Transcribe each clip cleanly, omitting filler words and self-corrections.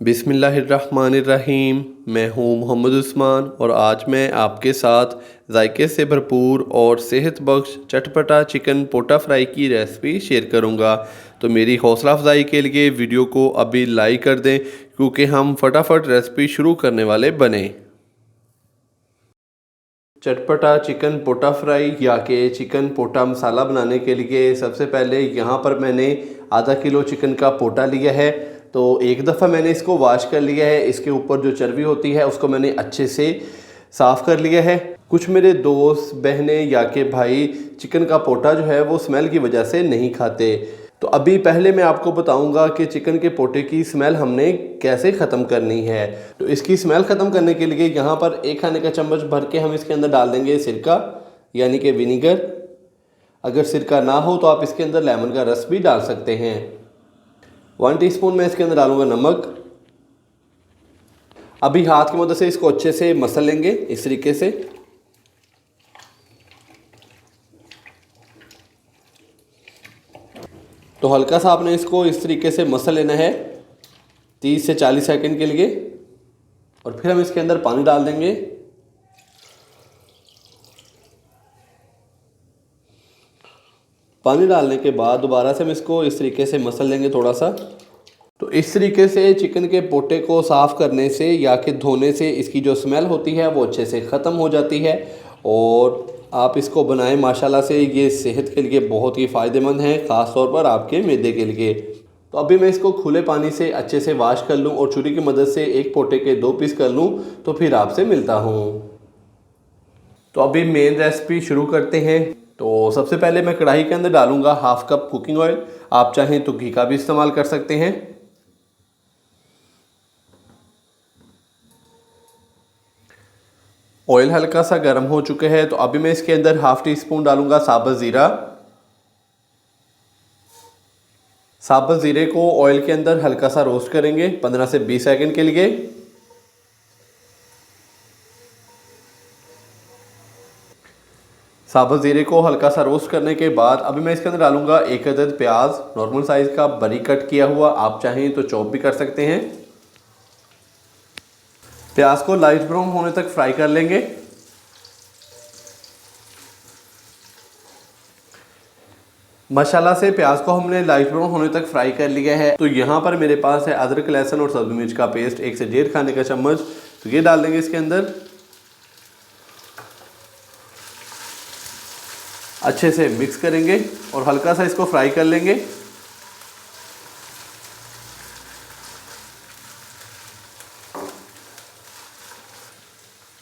बिस्मिल्लाहिर्रहमानिर्रहीम। मैं हूं मोहम्मद उस्मान और आज मैं आपके साथ जायके से भरपूर और सेहत बख्श चटपटा चिकन पोटा फ्राई की रेसिपी शेयर करूंगा। तो मेरी हौसला अफजाई के लिए वीडियो को अभी लाइक कर दें, क्योंकि हम फटाफट रेसिपी शुरू करने वाले बने। चटपटा चिकन पोटा फ्राई या कि चिकन पोटा मसाला बनाने के लिए सबसे पहले यहाँ पर मैंने आधा किलो चिकन का पोटा लिया है। तो एक दफ़ा मैंने इसको वॉश कर लिया है। इसके ऊपर जो चर्बी होती है उसको मैंने अच्छे से साफ़ कर लिया है। कुछ मेरे दोस्त बहनें या के भाई चिकन का पोटा जो है वो स्मेल की वजह से नहीं खाते। तो अभी पहले मैं आपको बताऊंगा कि चिकन के पोटे की स्मेल हमने कैसे ख़त्म करनी है। तो इसकी स्मेल ख़त्म करने के लिए यहाँ पर 1 खाने का चम्मच भर के हम इसके अंदर डाल देंगे सिरका, यानी कि विनीगर। अगर सिरका ना हो तो आप इसके अंदर लेमन का रस भी डाल सकते हैं। 1 टीस्पून मैं इसके अंदर डालूंगा नमक। अभी हाथ की मदद से इसको अच्छे से मसल लेंगे इस तरीके से। तो हल्का सा आपने इसको इस तरीके से मसल लेना है 30 से 40 सेकंड के लिए। और फिर हम इसके अंदर पानी डाल देंगे। पानी डालने के बाद दोबारा से हम इसको इस तरीके से मसल लेंगे थोड़ा सा। तो इस तरीके से चिकन के पोटे को साफ़ करने से या कि धोने से इसकी जो स्मेल होती है वो अच्छे से ख़त्म हो जाती है। और आप इसको बनाएं, माशाल्लाह से ये सेहत के लिए बहुत ही फ़ायदेमंद है, ख़ास तौर पर आपके मैदे के लिए। तो अभी मैं इसको खुले पानी से अच्छे से वॉश कर लूँ और छुरी की मदद से एक पोटे के 2 पीस कर लूँ, तो फिर आपसे मिलता हूँ। तो अभी मेन रेसिपी शुरू करते हैं। तो सबसे पहले मैं कढ़ाई के अंदर डालूँगा हाफ़ कप कुकिंग ऑयल। आप चाहें तो घी का भी इस्तेमाल कर सकते हैं। ऑयल हल्का सा गर्म हो चुके हैं, तो अभी मैं इसके अंदर हाफ़ टी स्पून डालूंगा साबुत ज़ीरा। साबुत ज़ीरे को ऑयल के अंदर हल्का सा रोस्ट करेंगे 15 से 20 सेकंड के लिए। साबुत ज़ीरे को हल्का सा रोस्ट करने के बाद अभी मैं इसके अंदर डालूंगा 1 अदद प्याज, नॉर्मल साइज़ का बारीक कट किया हुआ। आप चाहें तो चॉप भी कर सकते हैं। प्याज को लाइट ब्राउन होने तक फ्राई कर लेंगे। माशाल्लाह से प्याज को हमने लाइट ब्राउन होने तक फ्राई कर लिया है। तो यहाँ पर मेरे पास है अदरक, लहसुन और सब्ज़ी मिर्च का पेस्ट 1 से 1.5 खाने का चम्मच। तो ये डाल देंगे इसके अंदर। अच्छे से मिक्स करेंगे और हल्का सा इसको फ्राई कर लेंगे।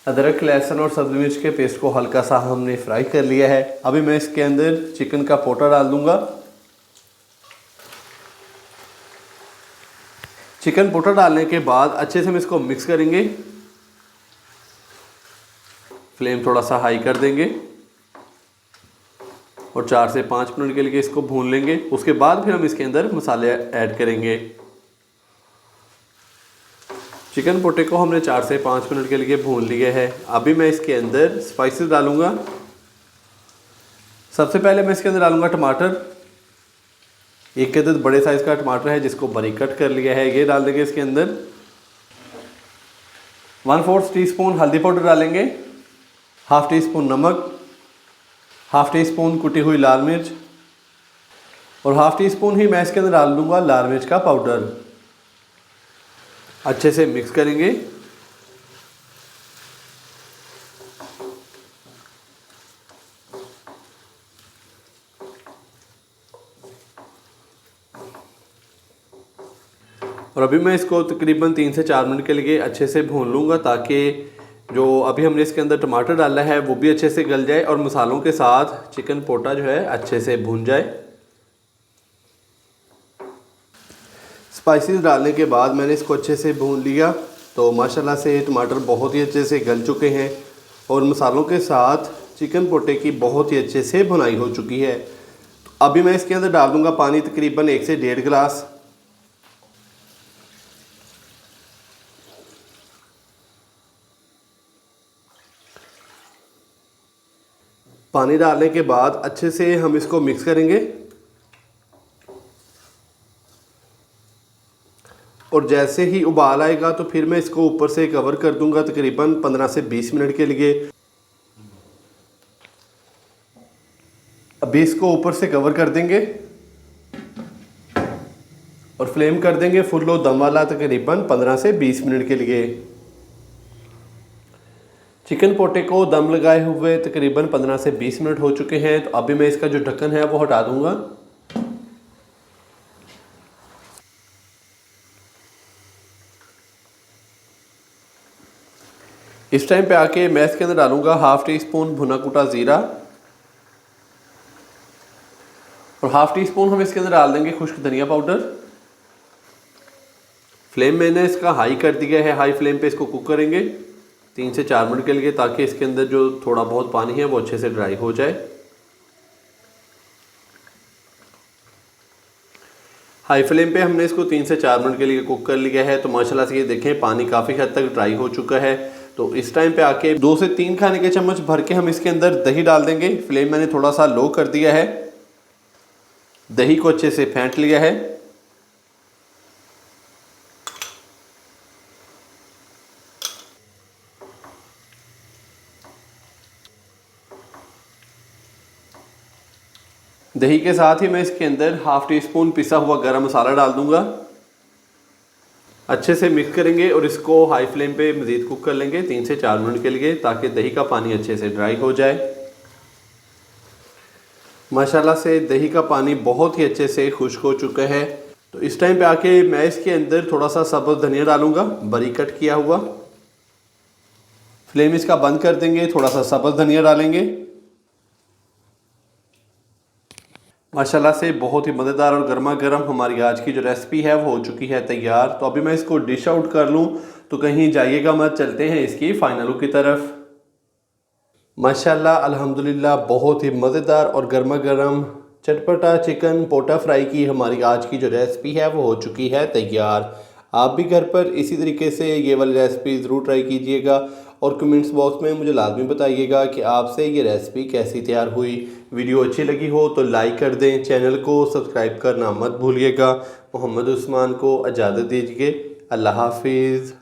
अदरक, लहसुन और सब्ज़ी मिर्च के पेस्ट को हल्का सा हमने फ्राई कर लिया है। अभी मैं इसके अंदर चिकन का पोटा डाल दूंगा। चिकन पोटा डालने के बाद अच्छे से हम इसको मिक्स करेंगे। फ्लेम थोड़ा सा हाई कर देंगे और 4 से 5 मिनट के लिए इसको भून लेंगे। उसके बाद फिर हम इसके अंदर मसाले ऐड करेंगे। चिकन पोटे को हमने 4 से 5 मिनट के लिए भून लिया है। अभी मैं इसके अंदर स्पाइसेस डालूंगा। सबसे पहले मैं इसके अंदर डालूंगा टमाटर। 1 अदद बड़े साइज़ का टमाटर है जिसको बारीक कट कर लिया है, ये डाल देंगे इसके अंदर। 1/4 टीस्पून हल्दी पाउडर डालेंगे, हाफ़ टी स्पून नमक, हाफ़ टी स्पून कुटी हुई लाल मिर्च और हाफ़ टी स्पून ही मैं इसके अंदर डाल दूंगा लाल मिर्च का पाउडर। अच्छे से मिक्स करेंगे। और अभी मैं इसको तकरीबन 3 से 4 मिनट के लिए अच्छे से भून लूँगा, ताकि जो अभी हमने इसके अंदर टमाटर डाला है वो भी अच्छे से गल जाए और मसालों के साथ चिकन पोटा जो है अच्छे से भून जाए। स्पाइसेस डालने के बाद मैंने इसको अच्छे से भून लिया। तो माशाल्लाह से टमाटर बहुत ही अच्छे से गल चुके हैं और मसालों के साथ चिकन पोटे की बहुत ही अच्छे से भुनाई हो चुकी है। तो अभी मैं इसके अंदर डाल दूंगा पानी, तकरीबन 1 से 1.5 गिलास। पानी डालने के बाद अच्छे से हम इसको मिक्स करेंगे और जैसे ही उबाल आएगा तो फिर मैं इसको ऊपर से कवर कर दूंगा तकरीबन 15 से 20 मिनट के लिए। अभी इसको ऊपर से कवर कर देंगे और फ्लेम कर देंगे फुल लो दम वाला तकरीबन 15 से 20 मिनट के लिए। चिकन पोटे को दम लगाए हुए तकरीबन 15 से 20 मिनट हो चुके हैं। तो अभी मैं इसका जो ढक्कन है वो हटा दूंगा। इस टाइम पे आके मैं इसके अंदर डालूंगा हाफ टी स्पून भुना कुटा ज़ीरा और हाफ टी स्पून हम इसके अंदर डाल देंगे खुश्क धनिया पाउडर। फ्लेम मैंने इसका हाई कर दिया है, हाई फ्लेम पे इसको कुक करेंगे 3 से 4 मिनट के लिए, ताकि इसके अंदर जो थोड़ा बहुत पानी है वो अच्छे से ड्राई हो जाए। हाई फ्लेम पे हमने इसको 3 से 4 मिनट के लिए कुक कर लिया है। तो माशाल्लाह से ये देखें पानी काफ़ी हद तक ड्राई हो चुका है। तो इस टाइम पे आके 2 से 3 खाने के चम्मच भर के हम इसके अंदर दही डाल देंगे। फ्लेम मैंने थोड़ा सा लो कर दिया है, दही को अच्छे से फेंट लिया है। दही के साथ ही मैं इसके अंदर हाफ टी स्पून पिसा हुआ गरम मसाला डाल दूंगा। अच्छे से मिक्स करेंगे और इसको हाई फ्लेम पे मज़ीद कुक कर लेंगे 3 से 4 मिनट के लिए, ताकि दही का पानी अच्छे से ड्राई हो जाए। माशाल्लाह से दही का पानी बहुत ही अच्छे से खुश्क हो चुका है। तो इस टाइम पे आके मैं इसके अंदर थोड़ा सा सब्ज़ धनिया डालूंगा, बारीक कट किया हुआ। फ्लेम इसका बंद कर देंगे, थोड़ा सा सब्ज़ धनिया डालेंगे। माशाल्लाह से बहुत ही मज़ेदार और गर्मा गर्म हमारी आज की जो रेसिपी है वो हो चुकी है तैयार। तो अभी मैं इसको डिश आउट कर लूँ तो कहीं जाइएगा मत, चलते हैं इसकी फाइनल लुक की तरफ। माशाल्लाह अल्हम्दुलिल्लाह बहुत ही मज़ेदार और गर्मा गर्म चटपटा चिकन पोटा फ्राई की हमारी आज की जो रेसिपी है वो हो चुकी है तैयार। आप भी घर पर इसी तरीके से ये वाली रेसिपी ज़रूर ट्राई कीजिएगा और कमेंट्स बॉक्स में मुझे लाजमी बताइएगा कि आपसे ये रेसिपी कैसी तैयार हुई। वीडियो अच्छी लगी हो तो लाइक कर दें, चैनल को सब्सक्राइब करना मत भूलिएगा। मोहम्मद उस्मान को इजाज़त दीजिए। अल्लाह हाफिज़।